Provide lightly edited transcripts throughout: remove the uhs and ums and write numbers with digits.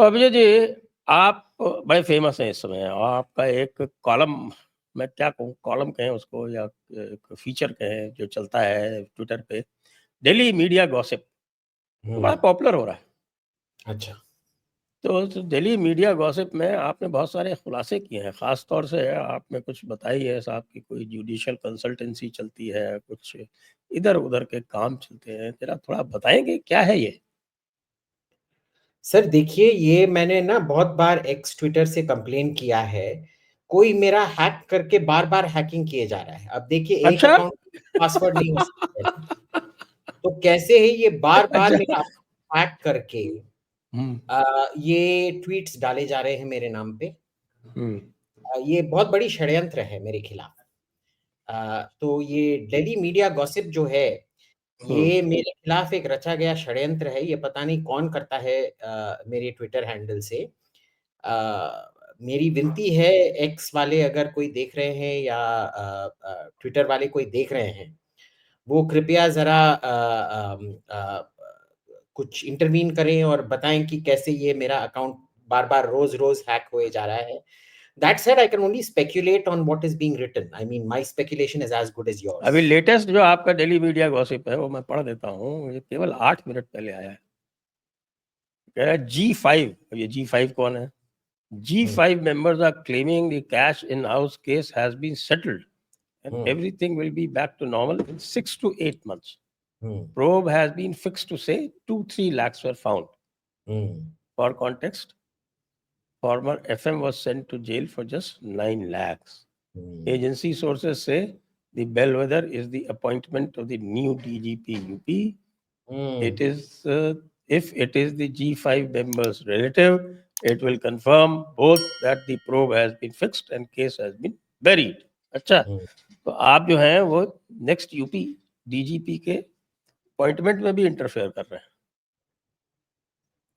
तो अभिजय जी, आप बड़े फेमस हैं इस समय और आपका एक कॉलम, मैं क्या कहूँ, कॉलम कहें उसको या एक फीचर कहें, जो चलता है ट्विटर पे, डेली मीडिया गॉसिप, तो बड़ा पॉपुलर हो रहा है। अच्छा। तो डेली मीडिया गॉसिप में आपने बहुत सारे खुलासे किए हैं, ख़ास तौर से आपने कुछ बताई है साहब की कोई जुडिशियल कंसल्टेंसी चलती है, कुछ इधर-उधर के काम चलते हैं, ज़रा थोड़ा बताएँगे क्या है ये? सर देखिए, ये मैंने ना बहुत बार एक्स ट्विटर से कंप्लेन किया है। कोई मेरा हैक करके बार-बार हैकिंग किए जा रहा है। अब देखिए एक अच्छा? अकाउंट पासवर्ड नहीं हो सकता है ना। तो कैसे है ये बार-बार अच्छा। मेरा हैक करके हुँ। ये ट्वीट्स डाले जा रहे हैं मेरे नाम पे। हुँ। ये बहुत बड़ी षड्यंत्र है मेरे खिलाफ। तो ये डेली मीडिया गॉसिप जो है, हुँ। ये मेरे खिलाफ एक रचा गया षड्यंत्र है। ये पता नहीं कौन करता है मेरे ट्विटर हैंडल से। मेरी विनती है एक्स वाले अगर कोई देख रहे हैं या ट्विटर वाले कोई देख रहे हैं, वो कृपया ज़रा कुछ इंटरवीन करें और बताएँ कि कैसे ये मेरा अकाउंट बार-बार रोज़-रोज़ हैक हुए जा रहा है। That said, I can only speculate on what is being written. I mean, my speculation is as good as yours. अभी लेटेस्ट जो आपका डेली मीडिया गॉसिप है, वो मैं पढ़ देता हूँ, ये केवल 8 मिनट पहले आया है। कह रहा है G5, अब ये G5 कौन है? हुँ, G5 members are claiming the cash in-house case has been settled and hmm, everything will be back to normal in 6 to 8 months. Hmm, Probe has been fixed to say 2-3 lakhs were found. Hmm, For context, former FM was sent to jail for just 9 lakhs. Hmm, Agency sources say the bellwether is the appointment of the new DGP UP. It hmm, is if it is the G5 member's relative, it will confirm both that the probe has been fixed and case has been buried. अच्छा, हुँ। तो आप जो हैं वो next UP DGP के appointment में भी interfere कर रहे हैं।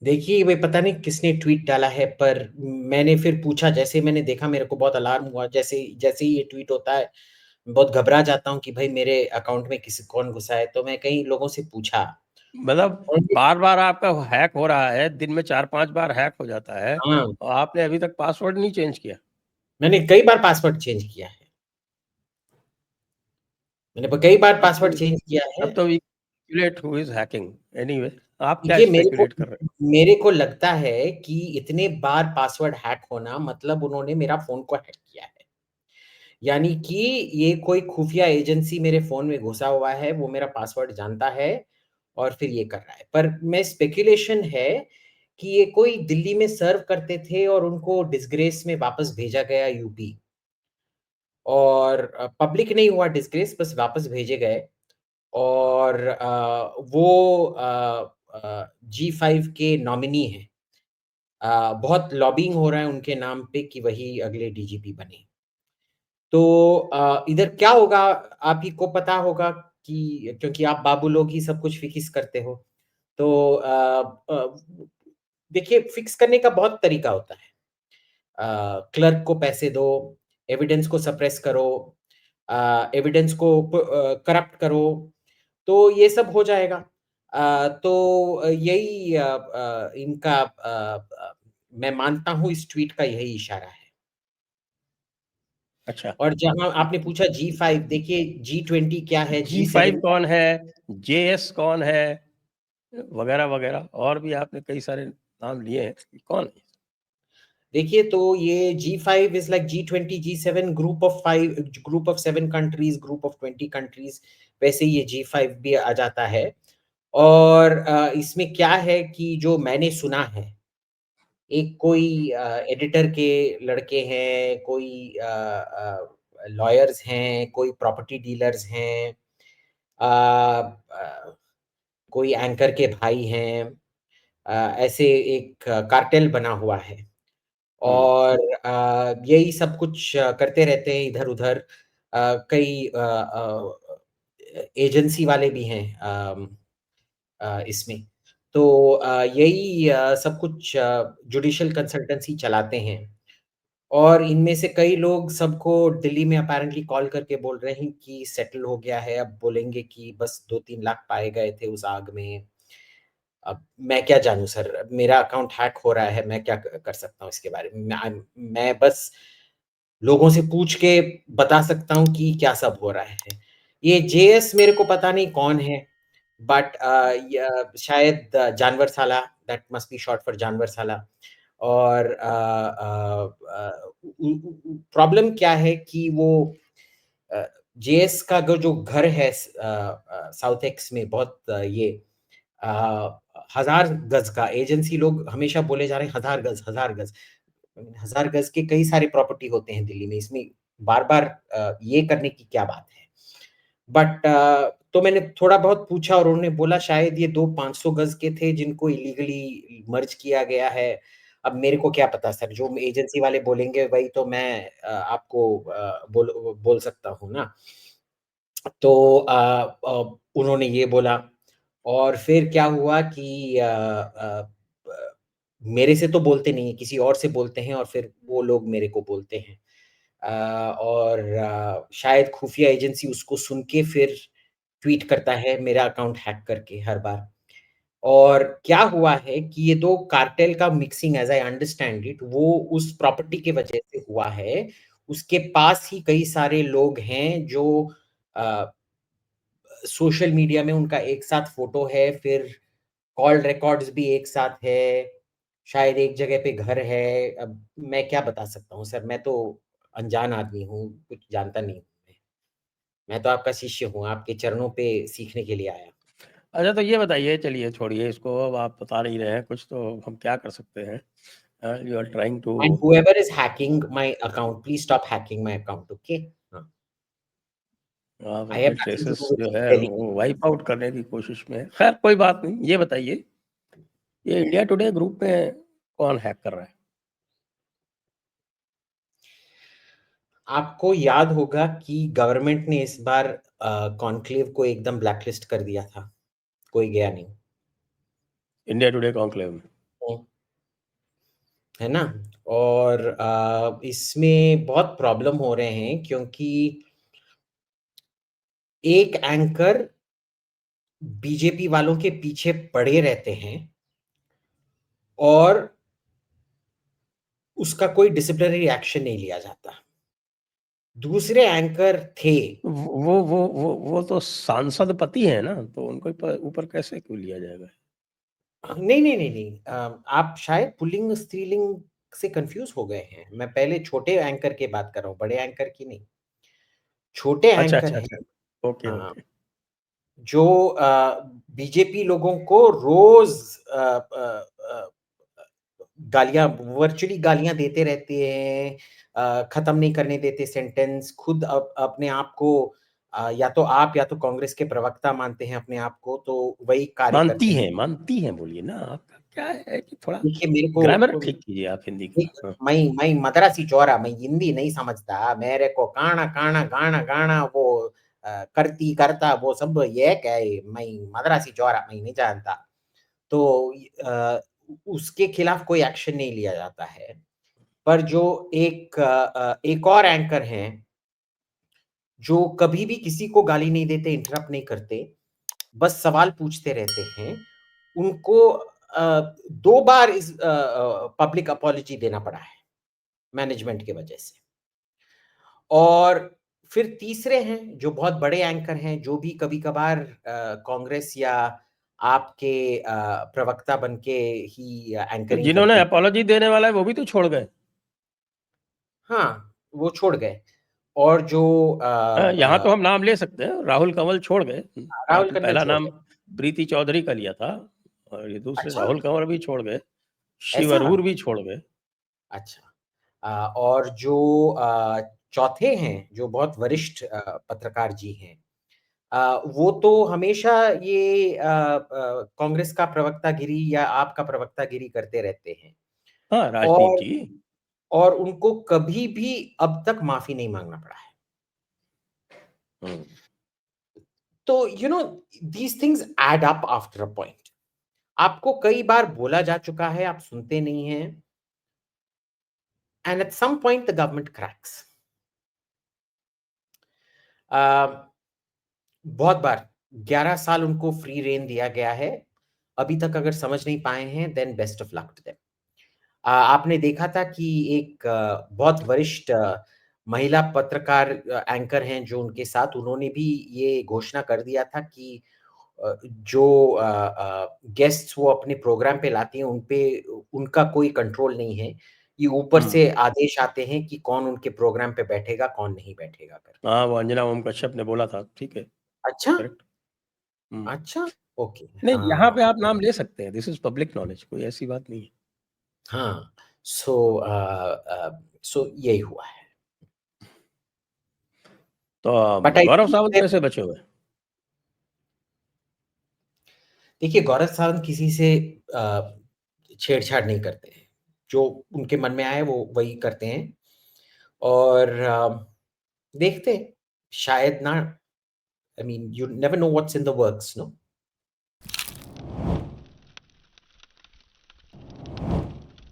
देखिए, वे पता नहीं किसने ट्वीट डाला है, पर मैंने फिर पूछा, जैसे मैंने देखा मेरे को बहुत अलार्म हुआ, जैसे जैसे ही ये ट्वीट होता है, मैं बहुत घबरा जाता हूँ कि भाई मेरे अकाउंट में किसी कौन घुसा है, तो मैं कई लोगों से पूछा। मतलब उन्होंने बार-बार आपका हैक हो रहा है, दिन में 4-5 बार हैक हो जाता है हाँ, और आपने अभी तक पासवर्ड नहीं चेंज किया। मैंने कई बार पासवर्ड चेंज किया है। मैंने ब कई बार तब पासवर्ड तो चेंज किया है। तब तो we calculate who is hacking. Anyway, आप क्या देखिए, स्पेकुलेट कर रहे हैं? मेरे को लगता है कि इतने बार पासवर्ड हैक होना मतलब उन्होंने मेरा फ़ोन को हैक किया है। यानी कि ये कोई खुफ़िया एजेंसी मेरे फ़ोन में घुसा हुआ है, वो मेरा पासवर्ड जानता है और फिर ये कर रहा है। पर मैं स्पेकुलेशन है कि ये कोई दिल्ली में सर्व करते थे और उनको डिसग्रेस में वापस भेजा गया यूपी और पब्लिक नहीं हुआ डिसग्रेस, बस वापस भेजे गए और वो जी5 के नॉमिनी हैं। बहुत लॉबिंग हो रहा है उनके नाम पे कि वही अगले डीजीपी बने। तो इधर क्या होगा आप ही को पता होगा कि क्योंकि आप बाबू लोग ही सब कुछ फिक्स करते हो। तो देखिए फिक्स करने का बहुत तरीका होता है। क्लर्क को पैसे दो, एविडेंस को सप्रेस करो, एविडेंस को करप्ट करो, तो ये सब हो जाएगा। तो यही इनका मैं मानता हूँ इस ट्वीट का यही इशारा है। अच्छा, और जहाँ आपने पूछा जी5 देखिए जी20 क्या है, जी5 जी7 क्या कौन है? जेएस कौन है? वगैरह-वगैरह और भी आपने कई सारे नाम लिए हैं, कौन है? देखिए तो ये जी5 इज़ लाइक जी20, जी7 group of 7 countries, group of 20 countries वैसे ही ये जी5 भी आ जाता है। और इसमें क्या है कि जो मैंने सुना है, एक कोई एडिटर के लड़के हैं, कोई लॉयर्स हैं, कोई प्रॉपर्टी डीलर्स हैं, अ कोई एंकर के भाई हैं। ऐसे एक कार्टेल बना हुआ है हुँ। और यही सब कुछ करते रहते हैं इधर-उधर। कई एजेंसी वाले भी हैं इसमें। तो यही सब कुछ जुडिशियल कंसल्टेंसी चलाते हैं और इनमें से कई लोग सबको दिल्ली में अपैरेंटली कॉल करके बोल रहे हैं कि सेटल हो गया है, अब बोलेंगे कि बस 2-3 लाख पाए गए थे उस आग में। अब मैं क्या जानूँ सर, मेरा अकाउंट हैक हो रहा है, मैं क्या कर सकता हूँ इसके बारे में? मैं बस लोगों से पूछ के बता सकता हूँ कि क्या सब हो रहा है। ये जेएस मेरे को पता नहीं कौन है, बट शायद जानवरशाला, that must be short for जानवरशाला। और प्रॉब्लम क्या है कि वो अ, जेएस का जो घर है साउथ एक्स में, बहुत ये 1000 गज का, एजेंसी लोग हमेशा बोले जा रहे हैं 1000 गज, 1000 गज। 1000 गज के कई सारे प्रॉपर्टी होते हैं दिल्ली में, इसमें बार-बार ये करने की क्या बात है? बट तो मैंने थोड़ा बहुत पूछा और उन्होंने बोला शायद ये 2 500 गज के थे जिनको इल्लीगली मर्ज किया गया है। अब मेरे को क्या पता सर, जो एजेंसी वाले बोलेंगे वही तो मैं आपको बोल सकता हूँ ना। तो उन्होंने ये बोला और फिर क्या हुआ कि ब मेरे से तो बोलते नहीं है, किसी और से बोलते हैं और फिर वो लोग मेरे को बोलते हैं। और शायद खुफिया एजेंसी उसको सुन के फिर ट्वीट करता है मेरा अकाउंट हैक करके हर बार। और क्या हुआ है कि ये 2 कार्टेल का mixing as I understand it, वो उस प्रॉपर्टी की वजह से हुआ है। उसके पास ही कई सारे लोग हैं जो अ सोशल मीडिया में उनका एक साथ फ़ोटो है, फिर कॉल रिकॉर्ड्स भी एक साथ है, शायद एक जगह पे घर है। अब मैं क्या बता सकता हूँ सर, मैं तो अनजान आदमी हूँ, कुछ जानता नहीं हूँ मैं। मैं तो आपका शिष्य हूँ, आपके चरणों पे सीखने के लिए आया हूँ। अच्छा, तो ये बताइए, चलिए छोड़िए इसको, अब आप बता नहीं रहे हैं कुछ, तो हम क्या कर सकते हैं? You are trying to end whoever is hacking my account, please stop hacking my account, okay? हाँ, आप आई हैव अपने नथिंग टू ट्रेसेस डू जो विथ है दिल्ली। वो वाइप आउट करने की कोशिश में हैं। खैर कोई बात नहीं, ये बताइए, ये इंडिया टुडे ग्रुप में कौन हैक कर रहा है? आपको याद होगा कि गवर्नमेंट ने इस बार कॉन्क्लेव को एकदम ब्लैकलिस्ट कर दिया था, कोई गया नहीं। इंडिया टुडे कॉन्क्लेव में? हुँ। है ना? और इसमें बहुत प्रॉब्लम हो रहे हैं क्योंकि एक एंकर बीजेपी वालों के पीछे पड़े रहते हैं और उसका कोई डिसिप्लिनरी एक्शन नहीं लिया जाता। दूसरे एंकर थे। वो तो सांसद पति हैं ना, तो उनको ऊपर कैसे क्यों लिया जाएगा? नहीं, नहीं, नहीं, नहीं। आप शायद पुल्लिंग स्त्रीलिंग से कन्फ्यूज़ हो गए हैं। मैं पहले छोटे एंकर की बात कर रहा हूँ, बड़े एंकर की नहीं। छोटे अच्छा, एंकर अच्छा, हैं। अच्छा। ओके, हाँ। ओके। जो बीजेपी लोगों को रोज़ गालियाँ, वर्चुअली गालियाँ देते रहते हैं, खत्म नहीं करने देते सेंटेंस, खुद अपने आप को या तो आप या तो कांग्रेस के प्रवक्ता मानते हैं अपने आप को, तो वही कार्य करते हैं। मानती हैं बोलिए ना, आपका क्या है कि थोड़ा देखिए मेरे ग्रामर को ठीक कीजिए आप हिंदी एक का। हाँ। मैं मद्रासी चौरा, मैं हिंदी नहीं समझता, मेरे को काना काना गाना गाना वो करती करता वो सब ये क्या है, मैं मद्रासी चौरा मैं नहीं जानता। तो उसके खिलाफ कोई एक्शन नहीं लिया जाता है। पर जो एक और एंकर हैं, जो कभी भी किसी को गाली नहीं देते, इंटरप्ट नहीं करते, बस सवाल पूछते रहते हैं, उनको 2 बार पब्लिक अपॉलजी देना पड़ा है, मैनेजमेंट की वजह से। और फिर तीसरे हैं, जो बहुत बड़े एंकर हैं, जो भी कभी-कभार कांग्रेस या आपके प्रवक्ता बन के ही तो एंकरिंग जिन्होंने करते हैं। अपॉलजी देने वाला है वो भी तो छोड़ गए। हाँ, वो छोड़ गए। और जो यहाँ तो हम नाम ले सकते हैं, राहुल कंवल छोड़ गए। राहुल आपने कन्वल पहला छोड़ नाम गए। प्रीति चौधरी का लिया था, और ये दूसरे अच्छा, राहुल कंवर भी छोड़ गए, शिव ऐसा? अरोड़ भी छोड़ गए। अच्छा। और जो चौथे हैं, जो बहुत वरिष्ठ पत्रकार जी हैं, वो तो हमेशा ये कांग्रेस का प्रवक्तागिरी या आप का प्रवक्तागिरी करते रहते हैं। हाँ, और राजनीति। और उनको कभी भी अब तक माफ़ी नहीं माँगना पड़ा है। हुँ। तो these things add up after a point. आपको कई बार बोला जा चुका है, आप सुनते नहीं हैं, and at some point the government cracks. Uh, बहुत बार 11 साल उनको फ्री रेन दिया गया है। अभी तक अगर समझ नहीं पाए हैं, then best of luck to them. आपने देखा था कि एक बहुत वरिष्ठ महिला पत्रकार एंकर हैं जो उनके साथ, उन्होंने भी ये घोषणा कर दिया था कि जो गेस्ट्स वो अपने प्रोग्राम पे लाती हैं, उन पे उनका कोई कंट्रोल नहीं है। ये ऊपर हुँ। से आदेश आते हैं कि कौन उनके प्रोग्राम पे बैठेगा, कौन नहीं बैठेगा करके। हाँ, वो अंजना ओम कश्यप ने बोला था, ठीक है, अच्छा, करेक्ट। हुँ। अच्छा, ओके, नहीं, यहाँ हाँ, पे आप नाम ले सकते हैं, दिस इज़ पब्लिक नॉलेज, कोई ऐसी बात नहीं है। हाँ। सो सो यही हुआ है। तो but I Gaurav think Sawant कैसे बचे हुए हैं? देखिए, गौरव सावंत किसी से छेड़छाड़ नहीं करते हैं। जो उनके मन में आए वो वही करते हैं और देखते हैं, शायद ना, I mean you never know what's in the works, no?